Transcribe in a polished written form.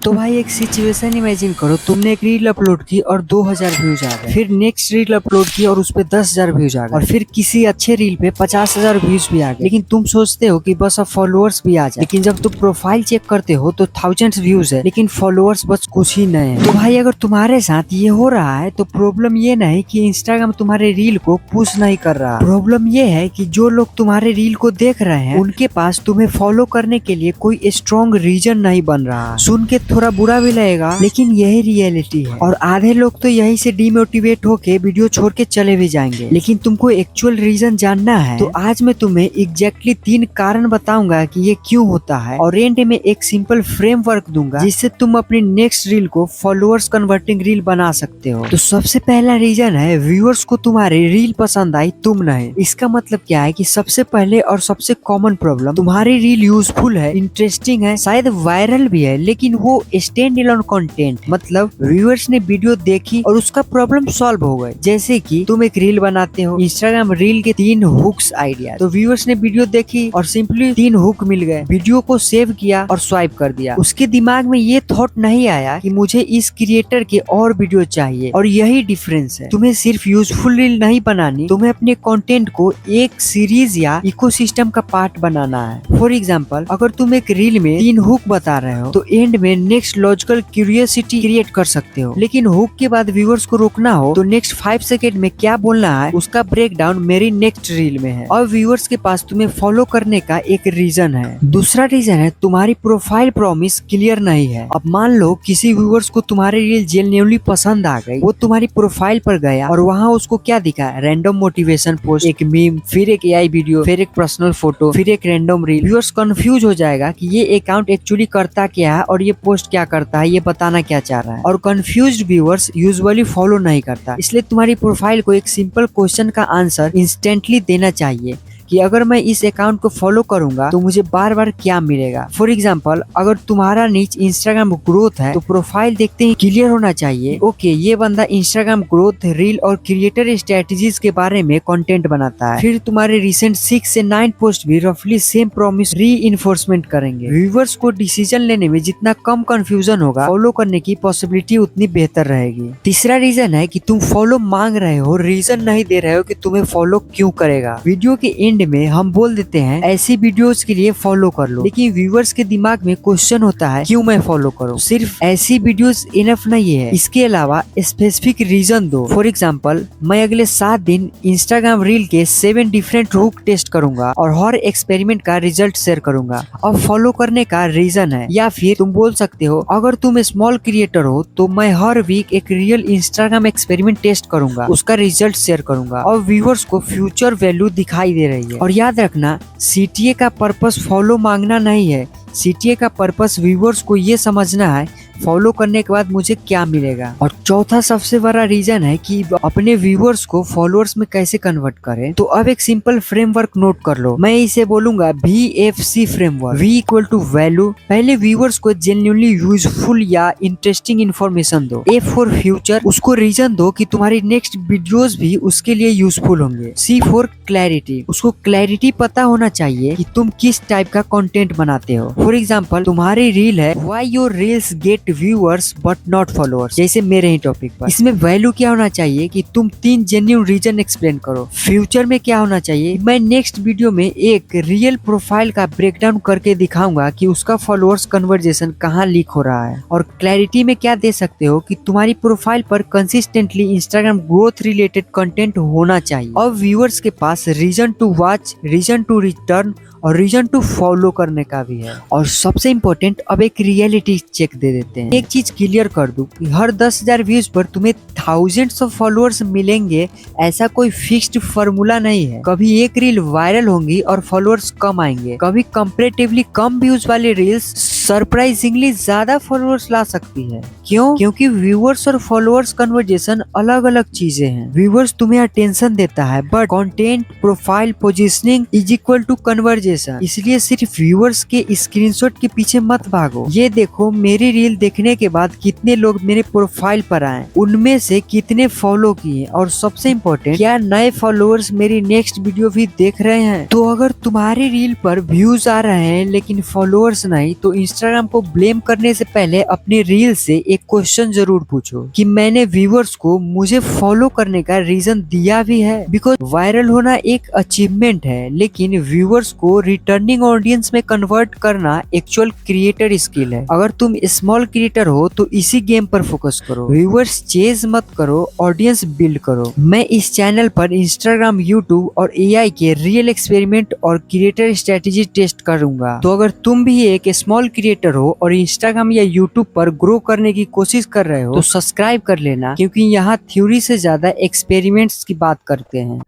तो भाई एक सिचुएशन इमेजिन करो, तुमने एक रील अपलोड की और 2000 व्यूज आ गए। फिर नेक्स्ट रील अपलोड की और उस पे 10,000 व्यूज आ गए। और फिर किसी अच्छे रील पे 50,000 व्यूज भी आ गए। लेकिन तुम सोचते हो कि बस अब फॉलोअर्स भी आ जाए। लेकिन जब तुम प्रोफाइल चेक करते हो तो थाउजेंड्स व्यूज है, लेकिन फॉलोअर्स बस कुछ ही नए हैं। तो भाई अगर तुम्हारे साथ ये हो रहा है तो प्रॉब्लम ये नहीं कि इंस्टाग्राम तुम्हारे रील को पुश नहीं कर रहा। प्रॉब्लम ये है कि जो लोग तुम्हारे रील को देख रहे हैं उनके पास तुम्हें फॉलो करने के लिए कोई स्ट्रॉन्ग रीजन नहीं बन रहा। सुन के थोड़ा बुरा भी लगेगा, लेकिन यही रियलिटी है। और आधे लोग तो यही से डिमोटिवेट होके वीडियो छोड़ के चले भी जाएंगे। लेकिन तुमको एक्चुअल रीजन जानना है तो आज मैं तुम्हें एग्जैक्टली 3 कारण बताऊंगा कि ये क्यों होता है, और एंड में एक सिंपल फ्रेमवर्क दूंगा जिससे तुम अपनी नेक्स्ट रील को फॉलोअर्स कन्वर्टिंग रील बना सकते हो। तो सबसे पहला रीजन है व्यूअर्स को तुम्हारी रील पसंद आई, तुम नहीं। इसका मतलब क्या है कि सबसे पहले और सबसे कॉमन प्रॉब्लम, तुम्हारी रील यूजफुल है, इंटरेस्टिंग है, शायद वायरल भी है, लेकिन वो स्टैंड अलोन कंटेंट, मतलब व्यूअर्स ने वीडियो देखी और उसका प्रॉब्लम सॉल्व हो गए। जैसे कि तुम एक रील बनाते हो, इंस्टाग्राम रील के 3 हुक्स आइडिया, तो व्यूअर्स ने वीडियो देखी और सिंपली 3 हुक मिल गए। वीडियो को सेव किया और स्वाइप कर दिया। उसके दिमाग में ये थॉट नहीं आया कि मुझे इस क्रिएटर के और वीडियो चाहिए। और यही डिफरेंस है, तुम्हें सिर्फ यूजफुल रील नहीं बनानी, तुम्हें अपने कंटेंट को एक सीरीज या इकोसिस्टम का पार्ट बनाना है। फॉर एग्जाम्पल, अगर तुम एक रील में 3 हुक बता रहे हो तो एंड में नेक्स्ट लॉजिकल क्यूरियोसिटी क्रिएट कर सकते हो। लेकिन हुक के बाद व्यूअर्स को रोकना हो तो नेक्स्ट 5 सेकेंड में क्या बोलना है उसका ब्रेक डाउन मेरी नेक्स्ट रील में है। और व्यूअर्स के पास तुम्हें फॉलो करने का एक रीजन है। दूसरा रीजन है तुम्हारी प्रोफाइल प्रॉमिस क्लियर नहीं है। अब मान लो किसी व्यूअर्स को तुम्हारी रील जेन्युइनली पसंद आ गई, वो तुम्हारी प्रोफाइल पर गया और वहाँ उसको क्या दिखा, रैंडम मोटिवेशन पोस्ट, एक मीम, फिर एक एआई वीडियो, फिर एक पर्सनल फोटो, फिर एक रैंडम रील। व्यूअर्स कंफ्यूज हो जाएगा कि ये अकाउंट एक्चुअली करता क्या है और ये पोस्ट क्या करता है, ये बताना क्या चाह रहा है। और कंफ्यूज्ड व्यूअर्स यूजुअली फॉलो नहीं करता। इसलिए तुम्हारी प्रोफाइल को एक सिंपल क्वेश्चन का आंसर इंस्टेंटली देना चाहिए कि अगर मैं इस अकाउंट को फॉलो करूंगा तो मुझे बार बार क्या मिलेगा। फॉर एग्जाम्पल, अगर तुम्हारा नीच इंस्टाग्राम ग्रोथ है तो प्रोफाइल देखते ही क्लियर होना चाहिए, ओके ये बंदा इंस्टाग्राम ग्रोथ, रील और क्रिएटर स्ट्रेटजीज के बारे में कंटेंट बनाता है। फिर तुम्हारे रिसेंट 6 से 9 पोस्ट भी रफली सेम प्रॉमिस री इन्फोर्समेंट करेंगे। व्यूअर्स को डिसीजन लेने में जितना कम कंफ्यूजन होगा, फॉलो करने की पॉसिबिलिटी उतनी बेहतर रहेगी। तीसरा रीजन है कि तुम फॉलो मांग रहे हो, रीजन नहीं दे रहे हो कि तुम्हें फॉलो क्यों करेगा। वीडियो के एंड में हम बोल देते हैं ऐसी वीडियोस के लिए फॉलो कर लो, लेकिन व्यूअर्स के दिमाग में क्वेश्चन होता है क्यों मैं फॉलो करूं। सिर्फ ऐसी वीडियोस इनफ नहीं है, इसके अलावा स्पेसिफिक रीजन दो। फॉर एग्जांपल, मैं अगले 7 दिन इंस्टाग्राम रील के 7 डिफरेंट हुक टेस्ट करूंगा और हर एक्सपेरिमेंट का रिजल्ट शेयर करूंगा। अब फॉलो करने का रीजन है। या फिर तुम बोल सकते हो, अगर तुम स्मॉल क्रिएटर हो तो मैं हर वीक एक रियल इंस्टाग्राम एक्सपेरिमेंट टेस्ट करूंगा, उसका रिजल्ट शेयर करूंगा। और व्यूअर्स को फ्यूचर वैल्यू दिखाई दे रही है। और याद रखना, सीटीए का पर्पस फॉलो मांगना नहीं है। सीटीए का पर्पस व्यूअर्स को ये समझना है फॉलो करने के बाद मुझे क्या मिलेगा। और चौथा सबसे बड़ा रीजन है कि अपने व्यूअर्स को फॉलोअर्स में कैसे कन्वर्ट करें। तो अब एक सिंपल फ्रेमवर्क नोट कर लो। मैं इसे बोलूंगा VFC framework. V equal to value, पहले व्यूअर्स को जेन्युइनली यूजफुल या इंटरेस्टिंग इन्फॉर्मेशन दो। F फॉर फ्यूचर, उसको रीजन दो कि तुम्हारी नेक्स्ट वीडियोस भी उसके लिए यूजफुल होंगे। C फॉर क्लैरिटी, उसको क्लैरिटी पता होना चाहिए कि तुम किस टाइप का कंटेंट बनाते हो। फॉर एग्जाम्पल, तुम्हारी रील है why your reels get viewers but not followers, जैसे मेरे ही टॉपिक पर। इसमें वैल्यू क्या होना चाहिए कि तुम 3 जेन्युइन रीजन एक्सप्लेन करो। फ्यूचर में क्या होना चाहिए, मैं नेक्स्ट वीडियो में एक रियल प्रोफाइल का ब्रेकडाउन करके दिखाऊंगा कि उसका फॉलोअर्स कन्वर्जेशन कहाँ लीक हो रहा है। और क्लैरिटी में क्या दे सकते हो कि तुम्हारी प्रोफाइल पर consistently Instagram growth related content होना चाहिए। और व्यूअर्स के पास reason to watch, reason to return और रीजन टू फॉलो करने का भी है। और सबसे इम्पोर्टेंट, अब एक रियलिटी चेक दे देते हैं। एक चीज क्लियर कर दूं कि हर 10,000 व्यूज पर तुम्हें थाउजेंड्स ऑफ फॉलोअर्स मिलेंगे, ऐसा कोई फिक्स्ड फार्मूला नहीं है। कभी एक रील वायरल होंगी और फॉलोअर्स कम आएंगे, कभी कंपैरेटिवली कम व्यूज वाली रील्स सरप्राइजिंगली ज्यादा फॉलोअर्स ला सकती है। क्यों? क्योंकि व्यूअर्स और फॉलोअर्स कन्वर्जेशन अलग अलग चीजें हैं। व्यूअर्स तुम्हें अटेंशन देता है, but content, profile, positioning is equal to conversion. इसलिए सिर्फ व्यूअर्स के स्क्रीनशॉट के पीछे मत भागो। ये देखो मेरी रील देखने के बाद कितने लोग मेरे प्रोफाइल पर आए, उनमें से कितने फॉलो किए, और सबसे इम्पोर्टेंट, क्या नए फॉलोअर्स मेरी नेक्स्ट वीडियो भी देख रहे हैं। तो अगर तुम्हारी रील पर व्यूज आ रहे हैं लेकिन फॉलोअर्स नहीं, तो इंस्टाग्राम को ब्लेम करने से पहले अपनी रील से एक क्वेश्चन जरूर पूछो कि मैंने व्यूअर्स को मुझे फॉलो करने का रीजन दिया भी है। बिकॉज वायरल होना एक अचीवमेंट है, लेकिन व्यूअर्स को रिटर्निंग ऑडियंस में कन्वर्ट करना एक्चुअल क्रिएटर स्किल है। अगर तुम स्मॉल क्रिएटर हो तो इसी गेम पर फोकस करो, व्यूअर्स चेज मत करो, ऑडियंस बिल्ड करो। मैं इस चैनल पर इंस्टाग्राम, यूट्यूब और एआई के रियल एक्सपेरिमेंट और क्रिएटर स्ट्रेटेजी टेस्ट करूंगा। तो अगर तुम भी एक स्मॉल क्रिएटर हो और इंस्टाग्राम या यूट्यूब पर ग्रो करने की कोशिश कर रहे हो तो सब्सक्राइब कर लेना, क्योंकि यहाँ थ्योरी से ज्यादा एक्सपेरिमेंट्स की बात करते हैं।